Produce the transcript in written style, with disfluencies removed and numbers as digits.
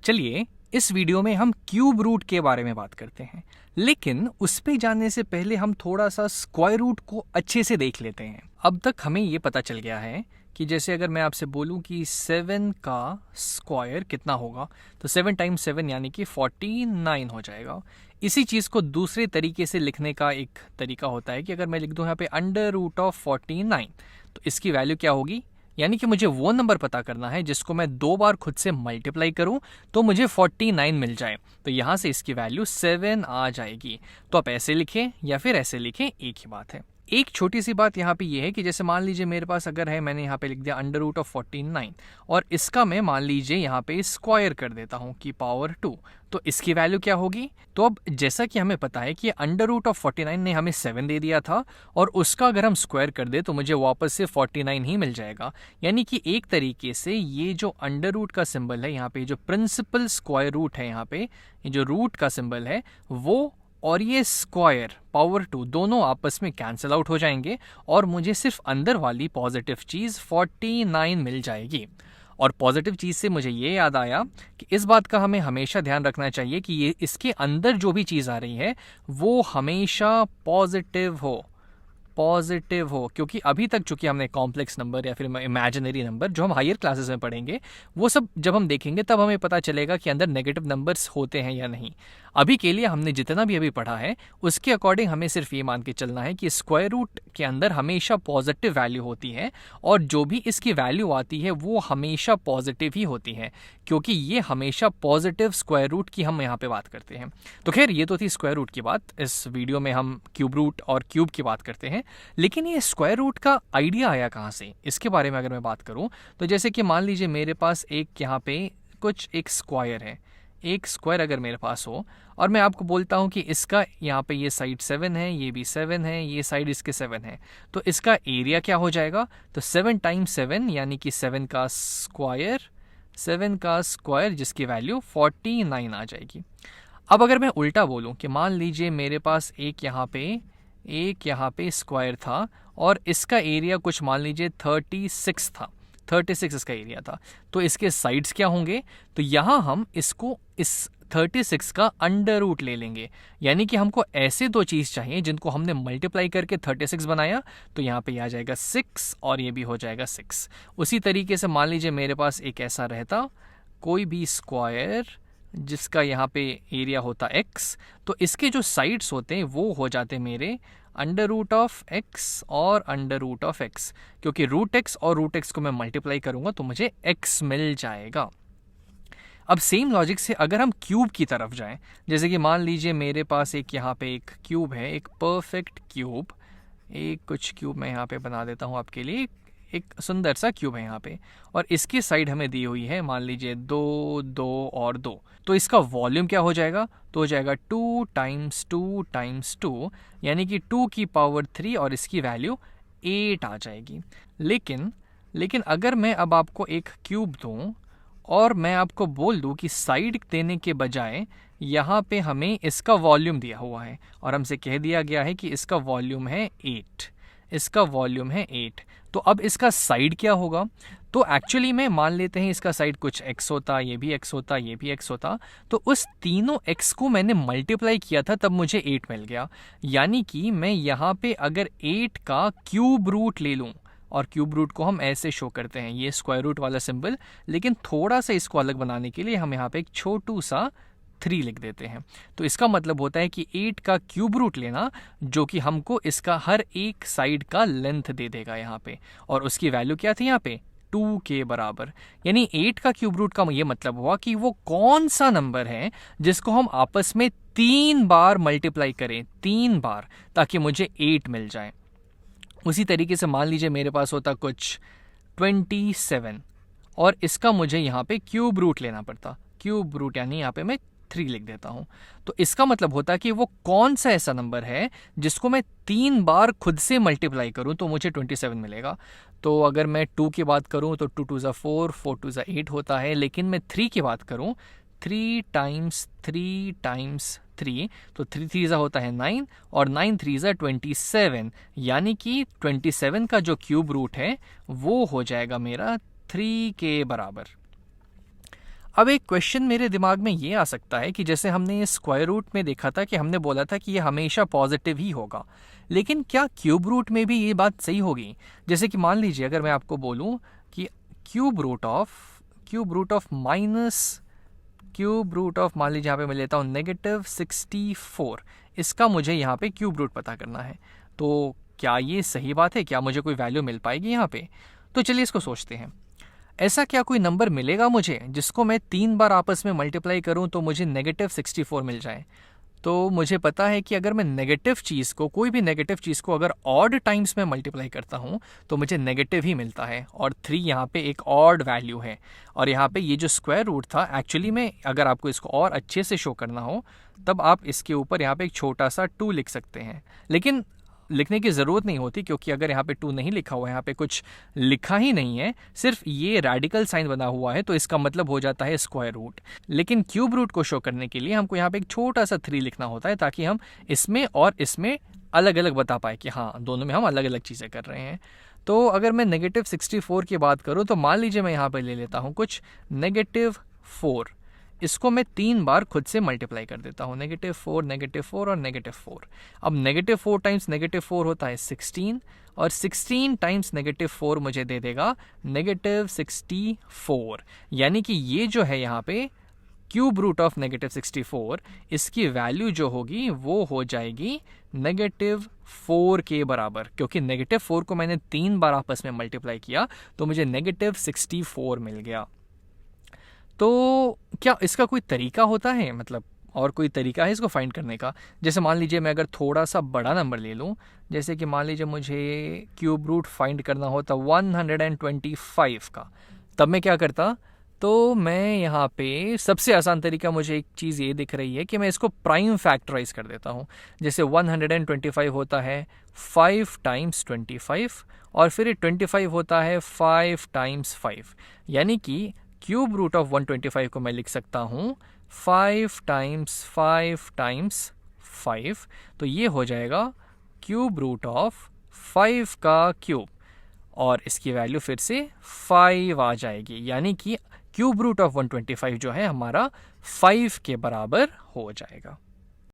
चलिए इस वीडियो में हम क्यूब रूट के बारे में बात करते हैं, लेकिन उस पे जाने से पहले हम थोड़ा सा स्क्वायर रूट को अच्छे से देख लेते हैं। अब तक हमें ये पता चल गया है कि जैसे अगर मैं आपसे बोलूं कि 7 का स्क्वायर कितना होगा, तो 7 टाइम्स 7 यानी कि 49 हो जाएगा। इसी चीज़ को दूसरे तरीके से लिखने का एक तरीका होता है कि अगर मैं लिख दूं यहाँ पे अंडर रूट ऑफ 49, तो इसकी वैल्यू क्या होगी, यानी कि मुझे वो नंबर पता करना है जिसको मैं 2 बार खुद से मल्टीप्लाई करूं तो मुझे 49 मिल जाए। तो यहां से इसकी वैल्यू 7 आ जाएगी। तो आप ऐसे लिखें या फिर ऐसे लिखें, एक ही बात है। एक छोटी सी बात यहाँ पे ये है कि जैसे मान लीजिए मेरे पास अगर है, मैंने यहाँ पे लिख दिया अंडर रूट ऑफ 49 और इसका मैं मान लीजिए यहाँ पे स्क्वायर कर देता हूँ कि पावर 2, तो इसकी वैल्यू क्या होगी। तो अब जैसा कि हमें पता है कि अंडर रूट ऑफ 49 ने हमें 7 दे दिया था और उसका अगर हम स्क्वायर कर दे तो मुझे वापस से 49 ही मिल जाएगा। यानी कि एक तरीके से ये जो अंडर रूट का सिंबल है यहाँ पे, जो प्रिंसिपल स्क्वायर रूट है यहाँ पे, ये जो रूट का सिंबल है वो और ये स्क्वायर पावर 2 दोनों आपस में कैंसिल आउट हो जाएंगे और मुझे सिर्फ अंदर वाली पॉजिटिव चीज़ 49 मिल जाएगी। और पॉजिटिव चीज़ से मुझे ये याद आया कि इस बात का हमें हमेशा ध्यान रखना चाहिए कि ये इसके अंदर जो भी चीज़ आ रही है वो हमेशा पॉजिटिव हो, क्योंकि अभी तक चूंकि हमने कॉम्प्लेक्स नंबर या फिर इमेजिनरी नंबर जो हम हायर क्लासेस में पढ़ेंगे वो सब जब हम देखेंगे तब हमें पता चलेगा कि अंदर नेगेटिव नंबर्स होते हैं या नहीं। अभी के लिए हमने जितना भी अभी पढ़ा है उसके अकॉर्डिंग हमें सिर्फ ये मान के चलना है कि स्क्वायर रूट के अंदर हमेशा पॉजिटिव वैल्यू होती है और जो भी इसकी वैल्यू आती है वो हमेशा पॉजिटिव ही होती है, क्योंकि ये हमेशा पॉजिटिव स्क्वायर रूट की हम यहाँ पे बात करते हैं। तो खैर ये तो थी स्क्वायर रूट की बात। इस वीडियो में हम क्यूब रूट और क्यूब की बात करते हैं, लेकिन ये स्क्वायर रूट का आइडिया आया कहाँ से, इसके बारे में अगर मैं बात करूँ तो जैसे कि मान लीजिए मेरे पास एक यहाँ पे कुछ एक स्क्वायर है, एक स्क्वायर अगर मेरे पास हो और मैं आपको बोलता हूँ कि इसका यहाँ पे ये साइड 7 है, ये भी 7 है, ये साइड इसके 7 है, तो इसका एरिया क्या हो जाएगा। तो 7 टाइम्स 7 यानी कि 7 का स्क्वायर जिसकी वैल्यू 49 आ जाएगी। अब अगर मैं उल्टा बोलूँ कि मान लीजिए मेरे पास एक यहाँ पे स्क्वायर था और इसका एरिया कुछ मान लीजिए 36 था, 36 इसका एरिया था, तो इसके साइड्स क्या होंगे। तो यहाँ हम इसको इस 36 का अंडर रूट ले लेंगे, यानी कि हमको ऐसे दो चीज़ चाहिए जिनको हमने मल्टीप्लाई करके 36 बनाया, तो यहाँ पे आ जाएगा 6 और ये भी हो जाएगा 6। उसी तरीके से मान लीजिए मेरे पास एक ऐसा रहता कोई भी स्क्वायर जिसका यहाँ पे एरिया होता x, तो इसके जो साइड्स होते हैं वो हो जाते मेरे अंडर रूट ऑफ x और अंडर रूट ऑफ x, क्योंकि रूट x और रूट x को मैं मल्टीप्लाई करूंगा तो मुझे x मिल जाएगा। अब सेम लॉजिक से अगर हम क्यूब की तरफ जाएं, जैसे कि मान लीजिए मेरे पास एक यहाँ पे एक क्यूब है, एक परफेक्ट क्यूब, एक कुछ क्यूब मैं यहाँ पे बना देता हूँ आपके लिए, एक सुंदर सा क्यूब है यहाँ पे और इसकी साइड हमें दी हुई है मान लीजिए 2, 2 और 2, तो इसका वॉल्यूम क्या हो जाएगा, तो हो जाएगा 2 टाइम्स 2 टाइम्स 2 यानी कि 2 की पावर 3 और इसकी वैल्यू 8 आ जाएगी। लेकिन अगर मैं अब आपको एक क्यूब दूँ और मैं आपको बोल दूँ कि साइड देने के बजाय यहाँ पे हमें इसका वॉल्यूम दिया हुआ है और हमसे कह दिया गया है कि इसका वॉल्यूम है 8, तो अब इसका साइड क्या होगा। तो एक्चुअली में मान लेते हैं इसका साइड कुछ x होता, ये भी x होता, ये भी x होता, तो उस तीनों x को मैंने मल्टीप्लाई किया था तब मुझे 8 मिल गया। यानी कि मैं यहाँ पे अगर 8 का क्यूब रूट ले लूँ, और क्यूब रूट को हम ऐसे शो करते हैं, ये स्क्वायर रूट वाला सिंबल, लेकिन थोड़ा सा इसको अलग बनाने के लिए हम यहाँ पे एक छोटू सा 3 लिख देते हैं। तो इसका मतलब होता है कि 8 का क्यूब रूट लेना जो कि हमको इसका हर एक साइड का लेंथ दे देगा यहाँ पे, और उसकी वैल्यू क्या थी यहाँ पे 2 के बराबर। यानी 8 का क्यूब रूट का ये मतलब हुआ कि वो कौन सा नंबर है जिसको हम आपस में 3 बार मल्टीप्लाई करें, 3 बार, ताकि मुझे 8 मिल जाए। उसी तरीके से मान लीजिए मेरे पास होता कुछ 27 और इसका मुझे यहाँ पे क्यूब रूट लेना पड़ता, क्यूब रूट यानी यहाँ पे मैं 3 लिख देता हूँ। तो इसका मतलब होता है कि वो कौन सा ऐसा नंबर है जिसको मैं 3 बार खुद से मल्टीप्लाई करूँ तो मुझे 27 मिलेगा। तो अगर मैं 2 की बात करूँ तो 2 2 4, 4 2 8 होता है, लेकिन मैं 3 की बात करूँ 3 टाइम्स 3 टाइम्स 3, तो 3 3 होता है 9 और 9 3 27, यानी कि 27 का जो क्यूब रूट है वो हो जाएगा मेरा 3 के बराबर। अब एक क्वेश्चन मेरे दिमाग में ये आ सकता है कि जैसे हमने ये स्क्वायर रूट में देखा था कि हमने बोला था कि ये हमेशा पॉजिटिव ही होगा, लेकिन क्या क्यूब रूट में भी ये बात सही होगी? जैसे कि मान लीजिए अगर मैं आपको बोलूं कि क्यूब रूट ऑफ मान लीजिए यहाँ पे मैं लेता हूँ -64, इसका मुझे यहाँ पे क्यूब रूट पता करना है, तो क्या ये सही बात है? क्या मुझे कोई वैल्यू मिल पाएगी यहाँ पे? तो चलिए इसको सोचते हैं। ऐसा क्या कोई नंबर मिलेगा मुझे जिसको मैं 3 बार आपस में मल्टीप्लाई करूं तो मुझे -64 मिल जाए? तो मुझे पता है कि अगर मैं नेगेटिव चीज़ को, कोई भी नेगेटिव चीज़ को अगर ऑड टाइम्स में मल्टीप्लाई करता हूँ तो मुझे नेगेटिव ही मिलता है, और 3 यहाँ पे एक ऑड वैल्यू है। और यहाँ पे ये जो स्क्वायर रूट था, एक्चुअली में अगर आपको इसको और अच्छे से शो करना हो तब आप इसके ऊपर यहाँ पे एक छोटा सा 2 लिख सकते हैं, लेकिन लिखने की ज़रूरत नहीं होती, क्योंकि अगर यहाँ पे 2 नहीं लिखा हुआ है, यहाँ पे कुछ लिखा ही नहीं है, सिर्फ ये रेडिकल साइन बना हुआ है, तो इसका मतलब हो जाता है स्क्वायर रूट। लेकिन क्यूब रूट को शो करने के लिए हमको यहाँ पे एक छोटा सा 3 लिखना होता है, ताकि हम इसमें और इसमें अलग अलग बता पाए कि हाँ दोनों में हम अलग अलग चीज़ें कर रहे हैं। तो अगर मैं -64 की बात करूँ तो मान लीजिए मैं यहाँ पर ले लेता हूँ कुछ -4, इसको मैं 3 बार खुद से मल्टीप्लाई कर देता हूँ, -4 और -4। अब -4 टाइम्स -4 होता है 16, और 16 टाइम्स -4 मुझे दे देगा -64। यानी कि ये जो है यहाँ पे क्यूब रूट ऑफ -64, इसकी वैल्यू जो होगी वो हो जाएगी -4 के बराबर, क्योंकि -4 को मैंने 3 बार आपस में मल्टीप्लाई किया तो मुझे -64 मिल गया। तो क्या इसका कोई तरीका होता है, मतलब और कोई तरीका है इसको फाइंड करने का? जैसे मान लीजिए मैं अगर थोड़ा सा बड़ा नंबर ले लूँ, जैसे कि मान लीजिए मुझे क्यूब रूट फाइंड करना होता 125 का, तब मैं क्या करता? तो मैं यहाँ पे सबसे आसान तरीका, मुझे एक चीज़ ये दिख रही है कि मैं इसको प्राइम फैक्टराइज कर देता हूँ। जैसे 125 होता है 5 टाइम्स 25, और फिर 25 होता है 5 टाइम्स 5, यानी कि क्यूब रूट ऑफ 125 को मैं लिख सकता हूँ 5 टाइम्स 5 टाइम्स 5, तो ये हो जाएगा क्यूब रूट ऑफ 5 का क्यूब, और इसकी वैल्यू फिर से 5 आ जाएगी, यानी कि क्यूब रूट ऑफ 125 जो है हमारा 5 के बराबर हो जाएगा।